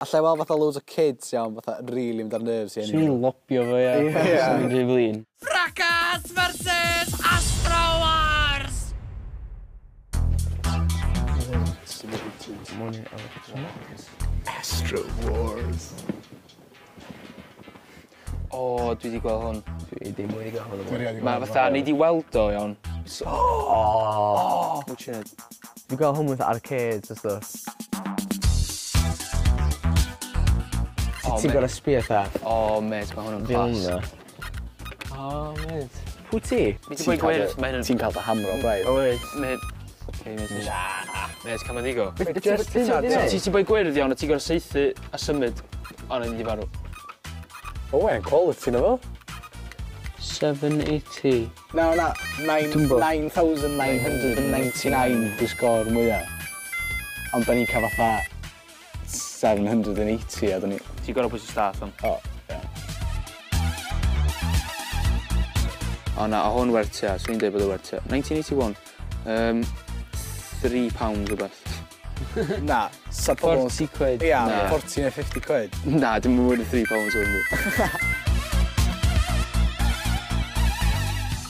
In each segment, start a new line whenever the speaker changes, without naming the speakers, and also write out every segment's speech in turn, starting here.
Allai weld fatha loads o kids iawn, fatha really mynd ar nerves i enw.
Swn i'n lobio fo, ia. Swn i'n rhy flin.
Ffracas versus Astro Wars!
Astro Wars.
O, dwi wedi gweld hwn.
Dwi ddim wedi gael hwn.
Mae fatha, ni di weld o, iawn.
Dwi'n gael hwn with arcades a stuff. Ti'n gorau sbio ta?
O, mate, mae hwn yn class.
O, mate. Pwy ti?
Mi ti boi gwyrdd, mae hyn...
Ti'n cael dy hamro o braidd.
Oes.
Mate, oce, mate. Mate, cam ddigo.
Just hynna, di?
Ti boi gwyrdd, iawn, a ti gorau seithi a symud. O, na, ni di farw.
O, we'n quality na fo.
780.
Na, 9,999 di sgor mwya. Ond da ni'n cael fatha 780 a da ni...
Ti gorau pwysig start am.
O, ie.
O na, o hwn wertia, swn i'n dweud bod o wertia. 1981. £3 rhywbeth.
Na,
40 quid.
Ia, 40 neu 50 quid.
Na, dim yn mwyn £3 o'n hwnnw.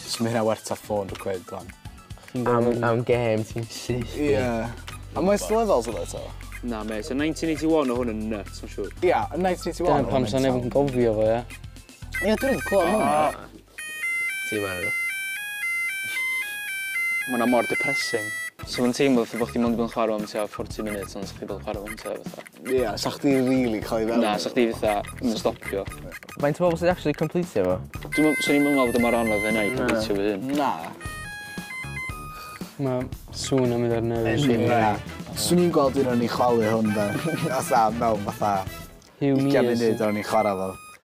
So mae hynna werth a 400 quid, dwi'n.
Am game, ti'n syth.
Ie. A mae'n levels o dda,
Na, me, so 1981 o hwn yn nuts, yn siŵr.
Ia, yn 1981.
Dyna pam sa'n nefn gofio fo, ia.
Ie, dwi'n wedi clywed hwnna.
Ti'n marw.
Mae hwnna mor depressing. So mae'n teimlo bod chdi mynd yn chwarae am tua 40 munud, ond sa'ch chi fel chwarae am tua fatha.
Ie, sa'ch di rili cael ei fewn.
Na, sa'ch chi fatha yn stopio.
Faint o bobl sydd actually completio fo?
Swn i'n meddwl bod y mor anodd yna i completio fy hyn.
Na.
Mae sŵn am mynd ar nerves.
Swn i'n gweld un o'n i chwalu hwn, da. Asa, mewn fatha... 20 munud o'n i'n chwarae fo.